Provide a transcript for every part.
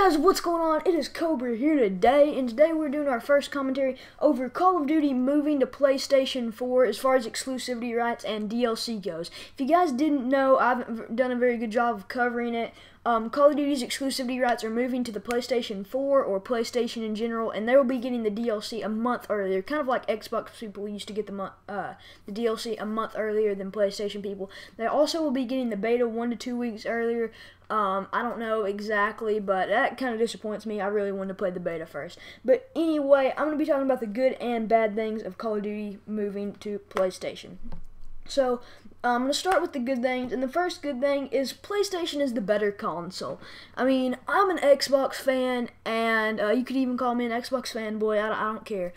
guys, what's going on? It is Cobra here today, and today we're doing our first commentary over Call of Duty moving to PlayStation 4 as far as exclusivity rights and DLC goes. If you guys didn't know, I haven't done a very good job of covering it. Call of Duty's exclusivity rights are moving to the PlayStation 4 or PlayStation in general, and they will be getting the DLC a month earlier, kind of like Xbox people used to get the DLC a month earlier than PlayStation people. They also will be getting the beta 1 to 2 weeks earlier. I don't know exactly, but that kind of disappoints me. I really wanted to play the beta first. But anyway, I'm going to be talking about the good and bad things of Call of Duty moving to PlayStation. So, I'm going to start with the good things, and the first good thing is PlayStation is the better console. I mean, I'm an Xbox fan, and you could even call me an Xbox fanboy, I don't care.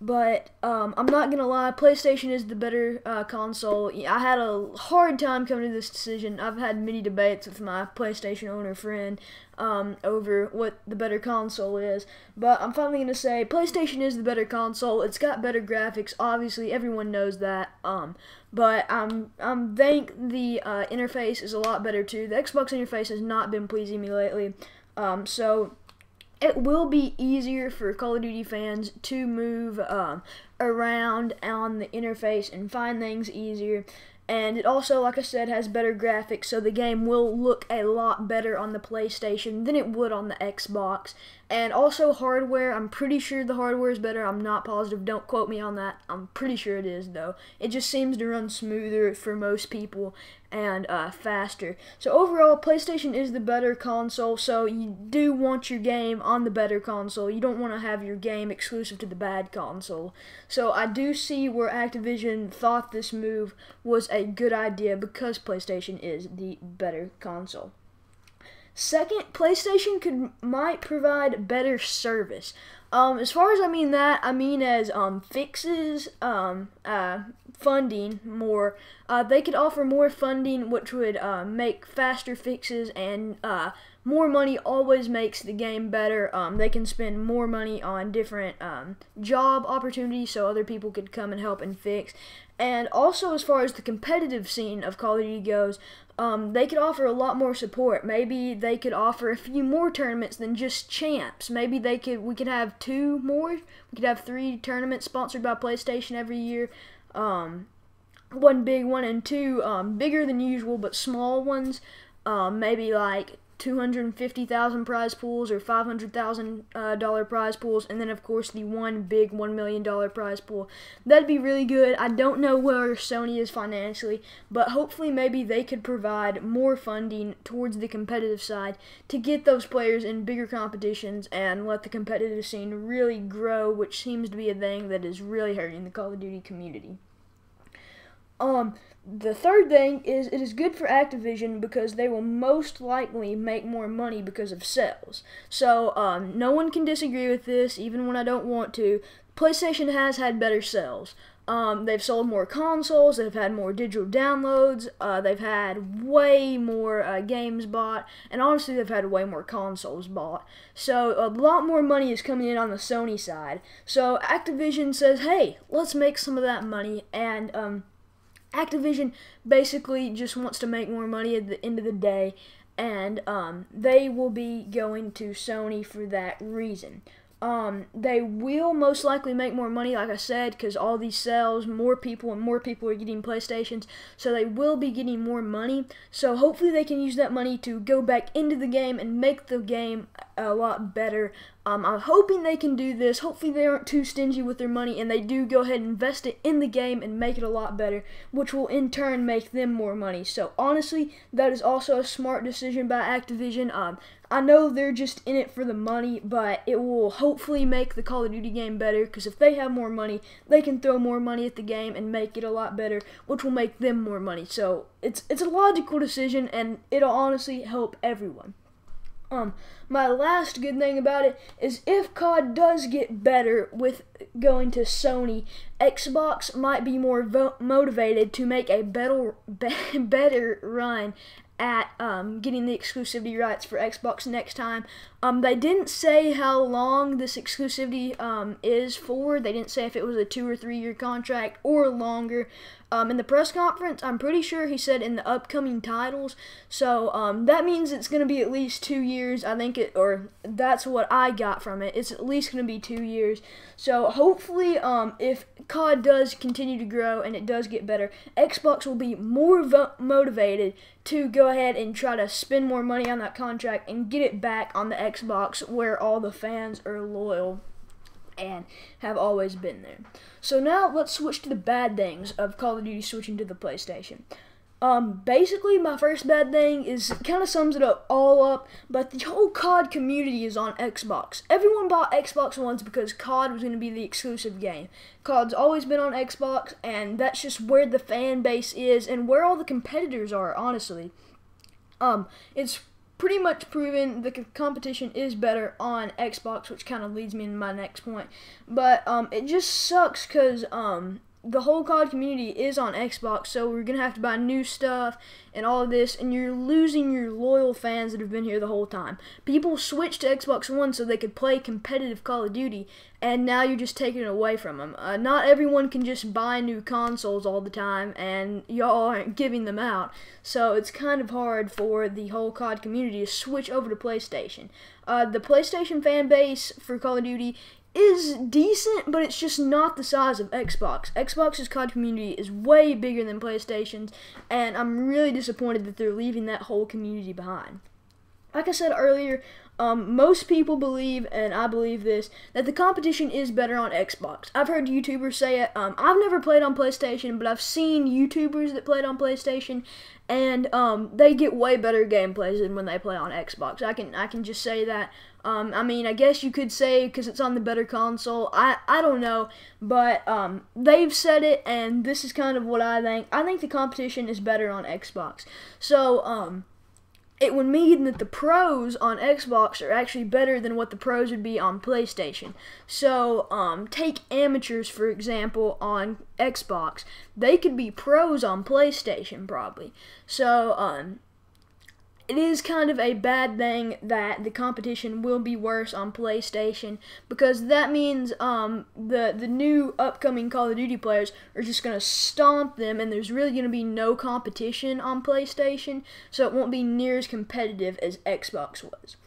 But I'm not going to lie, PlayStation is the better console. I had a hard time coming to this decision. I've had many debates with my PlayStation owner friend over what the better console is. But I'm finally going to say PlayStation is the better console. It's got better graphics, obviously, everyone knows that. But I think the interface is a lot better too. The Xbox interface has not been pleasing me lately. So it will be easier for Call of Duty fans to move around on the interface and find things easier. And it also, like I said, has better graphics, so the game will look a lot better on the PlayStation than it would on the Xbox. And also hardware, I'm pretty sure the hardware is better. I'm not positive, don't quote me on that. I'm pretty sure it is, though. It just seems to run smoother for most people and faster. So overall, PlayStation is the better console, so you do want your game on the better console. You don't want to have your game exclusive to the bad console. So I do see where Activision thought this move was a good idea because PlayStation is the better console. Second, PlayStation might provide better service. As far as I mean that, I mean as fixes, funding more. They could offer more funding, which would make faster fixes, and more money always makes the game better. They can spend more money on different job opportunities so other people could come and help and fix. And also, as far as the competitive scene of Call of Duty goes, they could offer a lot more support. Maybe they could offer a few more tournaments than just champs. Maybe we could have 2 more. We could have 3 tournaments sponsored by PlayStation every year. 1 big one and 2 bigger than usual but small ones. Maybe like 250,000 prize pools or $500,000 prize pools, and then of course the one big $1 million prize pool. That'd be really good. I don't know where Sony is financially, but hopefully maybe they could provide more funding towards the competitive side to get those players in bigger competitions and let the competitive scene really grow, which seems to be a thing that is really hurting the Call of Duty community. The third thing is it is good for Activision because they will most likely make more money because of sales. So, no one can disagree with this, even when I don't want to. PlayStation has had better sales. They've sold more consoles, they've had more digital downloads, they've had way more games bought, and honestly they've had way more consoles bought. So a lot more money is coming in on the Sony side. So Activision says, hey, let's make some of that money, and Activision basically just wants to make more money at the end of the day, and they will be going to Sony for that reason. They will most likely make more money, like I said, because all these sales, more people are getting PlayStations, so they will be getting more money. So hopefully they can use that money to go back into the game and make the game a lot better. I'm hoping they can do this. Hopefully they aren't too stingy with their money and they do go ahead and invest it in the game and make it a lot better, which will in turn make them more money. So honestly, that is also a smart decision by Activision. I know they're just in it for the money, but it will hopefully make the Call of Duty game better, because if they have more money, they can throw more money at the game and make it a lot better, which will make them more money. So it's a logical decision, and it'll honestly help everyone. My last good thing about it is if COD does get better with going to Sony, Xbox might be more motivated to make a better run at getting the exclusivity rights for Xbox next time. They didn't say how long this exclusivity is for. They didn't say if it was a 2 or 3 year contract or longer. In the press conference, I'm pretty sure he said in the upcoming titles. So that means it's going to be at least 2 years. I think or that's what I got from it. It's at least going to be 2 years. So hopefully, if COD does continue to grow and it does get better, Xbox will be more motivated to go ahead and try to spend more money on that contract and get it back on the Xbox where all the fans are loyal and have always been there. So now let's switch to the bad things of Call of Duty switching to the PlayStation. Basically, my first bad thing is kind of sums it all up, but the whole COD community is on Xbox. Everyone bought Xbox Ones because COD was going to be the exclusive game. COD's always been on Xbox, and that's just where the fan base is and where all the competitors are, honestly. It's pretty much proven the competition is better on Xbox, which kind of leads me into my next point. But it just sucks because the whole COD community is on Xbox, so we're going to have to buy new stuff and all of this, and you're losing your loyal fans that have been here the whole time. People switched to Xbox One so they could play competitive Call of Duty, and now you're just taking it away from them. Not everyone can just buy new consoles all the time, and y'all aren't giving them out, so it's kind of hard for the whole COD community to switch over to PlayStation. The PlayStation fan base for Call of Duty is decent, but it's just not the size of Xbox. Xbox's COD community is way bigger than PlayStation's, and I'm really disappointed that they're leaving that whole community behind. Like I said earlier, most people believe, and I believe this, that the competition is better on Xbox. I've heard YouTubers say it. I've never played on PlayStation, but I've seen YouTubers that played on PlayStation, and they get way better gameplays than when they play on Xbox. I can just say that. I mean, I guess you could say because it's on the better console. I don't know, but they've said it, and this is kind of what I think. I think the competition is better on Xbox. So, it would mean that the pros on Xbox are actually better than what the pros would be on PlayStation. So, take amateurs, for example, on Xbox. They could be pros on PlayStation, probably. So, it is kind of a bad thing that the competition will be worse on PlayStation, because that means the new upcoming Call of Duty players are just going to stomp them, and there's really going to be no competition on PlayStation, so it won't be near as competitive as Xbox was.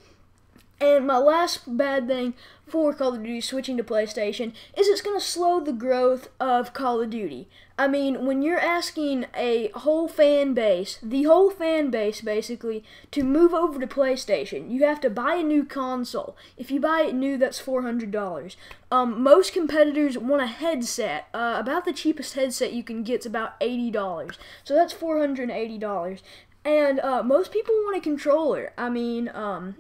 And my last bad thing for Call of Duty switching to PlayStation is it's going to slow the growth of Call of Duty. I mean, when you're asking a whole fan base, the whole fan base basically, to move over to PlayStation, you have to buy a new console. If you buy it new, that's $400. Most competitors want a headset. About the cheapest headset you can get is about $80. So that's $480. And most people want a controller. I mean,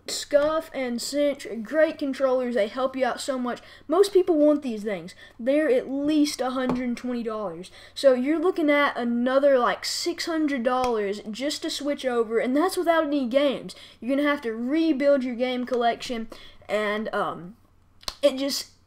Scuff and Cinch are great controllers. They help you out so much. Most people want these things. They're at least $120. So you're looking at another like $600 just to switch over, and that's without any games. You're going to have to rebuild your game collection, and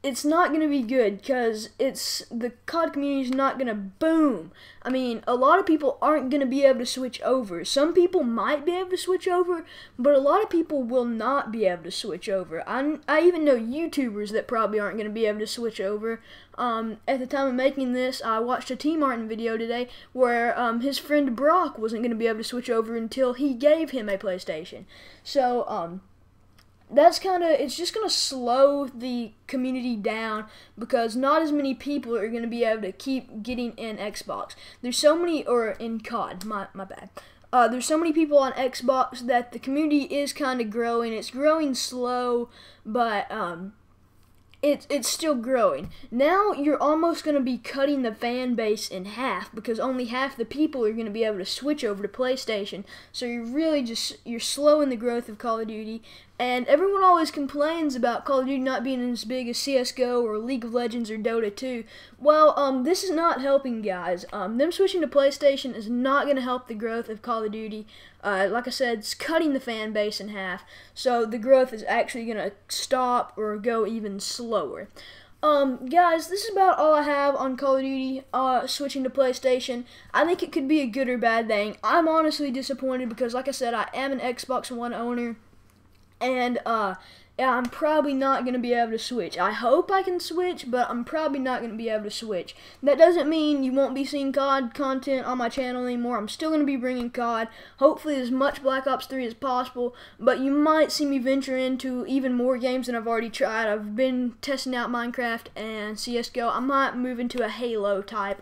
it's not going to be good because the COD community is not going to boom. I mean, a lot of people aren't going to be able to switch over. Some people might be able to switch over, but a lot of people will not be able to switch over. I even know YouTubers that probably aren't going to be able to switch over. At the time of making this, I watched a T Martin video today where his friend Brock wasn't going to be able to switch over until he gave him a PlayStation. So, that's it's just going to slow the community down because not as many people are going to be able to keep getting in Xbox. There's so many, or in COD, my bad. There's so many people on Xbox that the community is kind of growing. It's growing slow, but it's still growing. Now you're almost going to be cutting the fan base in half because only half the people are going to be able to switch over to PlayStation. So you're slowing the growth of Call of Duty. And everyone always complains about Call of Duty not being as big as CSGO or League of Legends or Dota 2. Well, this is not helping, guys. Them switching to PlayStation is not going to help the growth of Call of Duty. Like I said, it's cutting the fan base in half. So the growth is actually going to stop or go even slower. Guys, this is about all I have on Call of Duty switching to PlayStation. I think it could be a good or bad thing. I'm honestly disappointed because, like I said, I am an Xbox One owner. And yeah, I'm probably not going to be able to switch. I hope I can switch, but I'm probably not going to be able to switch. That doesn't mean you won't be seeing COD content on my channel anymore. I'm still going to be bringing COD, hopefully as much Black Ops 3 as possible, but you might see me venture into even more games than I've already tried. I've been testing out Minecraft and CSGO. I might move into a Halo type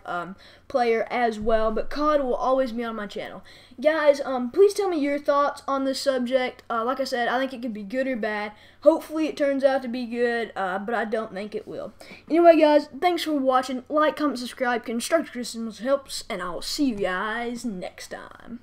player as well, but COD will always be on my channel. Guys, please tell me your thoughts on this subject. Like I said, I think it could be good or bad. Hopefully it turns out to be good, but I don't think it will. Anyway, guys, thanks for watching. Like, comment, subscribe. Constructive criticism helps, and I'll see you guys next time.